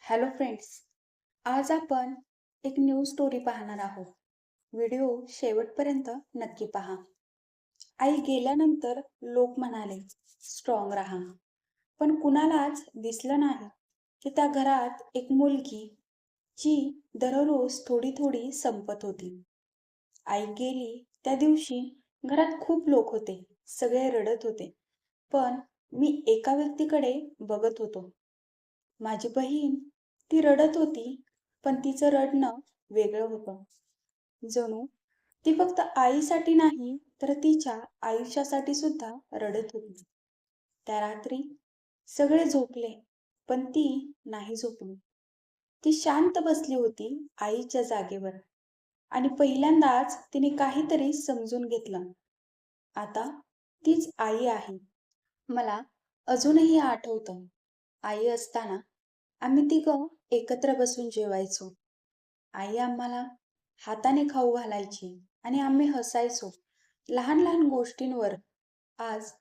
Hello friends, आज आपण एक न्यू स्टोरी पाहणार आहोत. व्हिडिओ शेवटपर्यंत नक्की पहा. आई गेल्यानंतर लोक म्हणाले, स्ट्रॉंग राहा. पण कुणालाच दिसलं नाही की त्या घरात एक मुलगी जी दररोज थोडी थोडी संपत होती. आई गेली त्या दिवशी घरात खूप लोक होते. सगळे रडत होते. पण मी एका व्यक्तीकडे बघत होतो. माझी बहीण. ती रडत होती, पण तिचं रडणं वेगळं होतं. जणू ती फक्त आईसाठी नाही, तर तिच्या आयुष्यासाठी सुद्धा रडत होती. त्या रात्री सगळे झोपले, पण ती नाही झोपली. ती शांत बसली होती आईच्या जागेवर आणि पहिल्यांदाच तिने काहीतरी समजून घेतलं. आता तीच आई आहे. मला अजूनही आठवतं, आई असताना आम्ही तिघं एकत्र बसून जेवायचो. आई आम्हाला हाताने खाऊ घालायची आणि आम्ही हसायचो लहान लहान गोष्टींवर. आज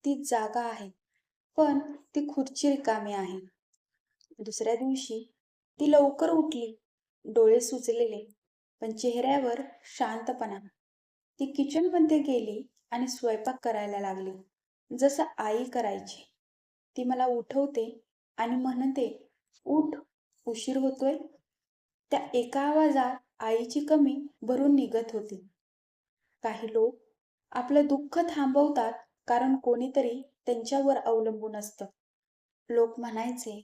ती जागा आहे, पण ती खुर्ची रिकामी आहे. दुसऱ्या दिवशी ती लवकर उठली, डोळे सुजलेले, पण चेहऱ्यावर शांतपणा. ती किचनमध्ये गेली आणि स्वयंपाक करायला लागली, जसं आई करायची. ती मला उठवते आणि म्हणते, उठ, उशीर होतोय. त्या एका आवाजात आईची कमी भरून निघत होती. काही लोक आपलं दुःख थांबवतात कारण कोणीतरी त्यांच्यावर अवलंबून असतं. लोक म्हणायचे,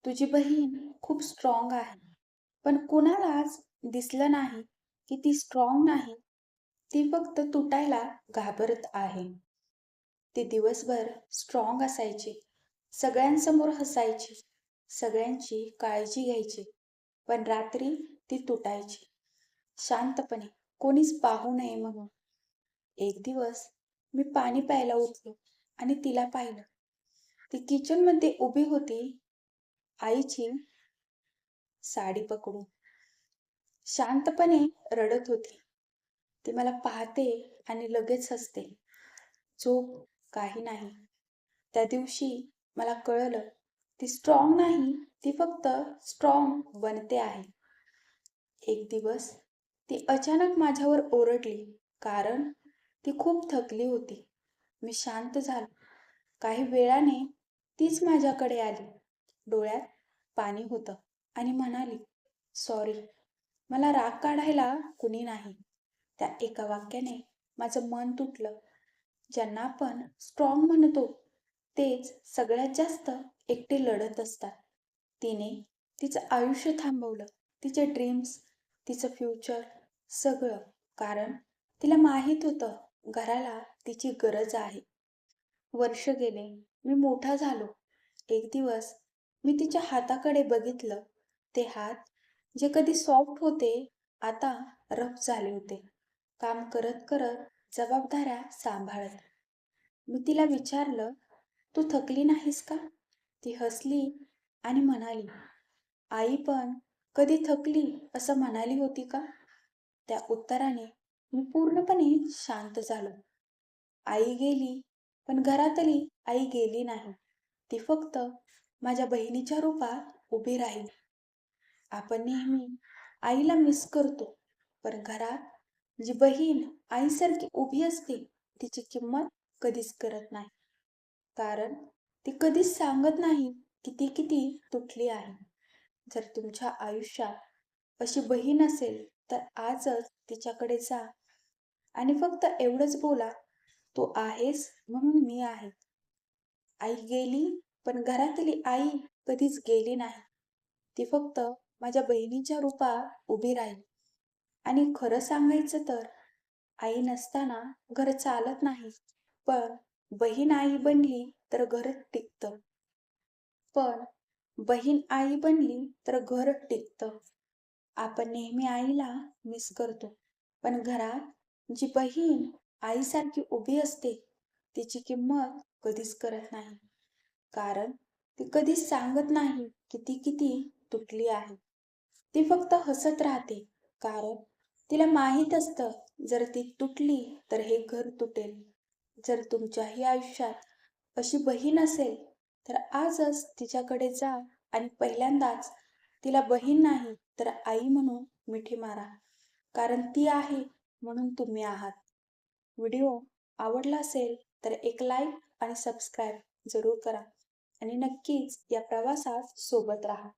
तुझी बहीण खूप स्ट्रॉंग आहे. पण कुणालाच दिसलं नाही की ती स्ट्रॉंग नाही, ती फक्त तुटायला घाबरत आहे. ती दिवसभर स्ट्रॉंग असायची, सगळ्यांसमोर हसायची, सगळ्यांची काळजी घ्यायची. पण रात्री ती तुटायची, शांतपणे, कोणीच पाहू नये म्हणून. एक दिवस मी पाणी प्यायला उठलो आणि तिला पाहिलं. ती किचनमध्ये उभी होती, आईची साडी पकडून, शांतपणे रडत होती. ती मला पाहते आणि लगेच हसते. झोप, काही नाही. त्या दिवशी मला कळलं, ती स्ट्रॉंग नाही, ती फक्त स्ट्रॉंग बनते आहे. एक दिवस ती अचानक माझ्यावर ओरडली, कारण ती खूप थकली होती. मी शांत झालो. काही वेळाने तीच माझ्याकडे आली. डोळ्यात पाणी होतं आणि म्हणाली, सॉरी, मला राग काढायला कुणी नाही. त्या एका वाक्याने माझं मन तुटलं. ज्यांना आपण स्ट्रॉंग म्हणतो, तेच सगळ्यात जास्त एकटे लढत असतात. तिने तिचं आयुष्य थांबवलं, तिचे ड्रीम्स, तिचं फ्युचर, सगळं. कारण तिला माहीत होतं, घराला तिची गरज आहे. वर्ष गेले, मी मोठा झालो. एक दिवस मी तिच्या हाताकडे बघितलं. ते हात, जे कधी सॉफ्ट होते, आता रफ झाले होते. काम करत करत, जबाबदाऱ्या सांभाळत. मी तिला विचारलं, तू थकली नाहीस का? ती हसली आणि म्हणाली, आई पण कधी थकली असं म्हणाली होती का? त्या उत्तराने मी पूर्णपणे शांत झालो. आई गेली, पण घरातली आई गेली नाही. ती फक्त माझ्या बहिणीच्या रूपात उभी राहिली. आपण नेहमी आईला मिस करतो, पण घरात जी बहीण आईसारखी उभी असते, तिची किंमत कधीच करत नाही. कारण ती कधीच सांगत नाही की ती किती तुटली आहे. जर तुमच्या आयुष्यात अशी बहीण असेल, तर आजच तिच्याकडे जा आणि फक्त एवढंच बोला, तू आहेस म्हणून मी आहे. आई गेली, पण घरातली आई कधीच गेली नाही. ती फक्त माझ्या बहिणीच्या रूपात उभी राहिली. आणि खरं सांगायचं तर, आई नसताना घर चालत नाही. पण बहीण आई बनली तर घर टिकतं. पण बहीण आई बनली तर घर टिकतं. आपण नेहमी आईला मिस करतो, पण घरात जी बहीण आईसारखी उभी असते, तिची किंमत कधीच करत नाही. कारण ती कधीच सांगत नाही की ती किती तुटली आहे. ती फक्त हसत राहते, कारण तिला माहीत असतं, जर ती तुटली तर हे घर तुटेल. जर तुमच्याही आयुष्यात अशी बहीण असेल, तर आजच तिच्याकडे जा आणि पहिल्यांदाच तिला बहीण नाही तर आई म्हणून मिठी मारा, कारण ती आहे म्हणून तुम्ही आहात. व्हिडिओ आवडला असेल तर एक लाईक आणि सबस्क्राईब जरूर करा आणि नक्कीच या प्रवासात सोबत राहा.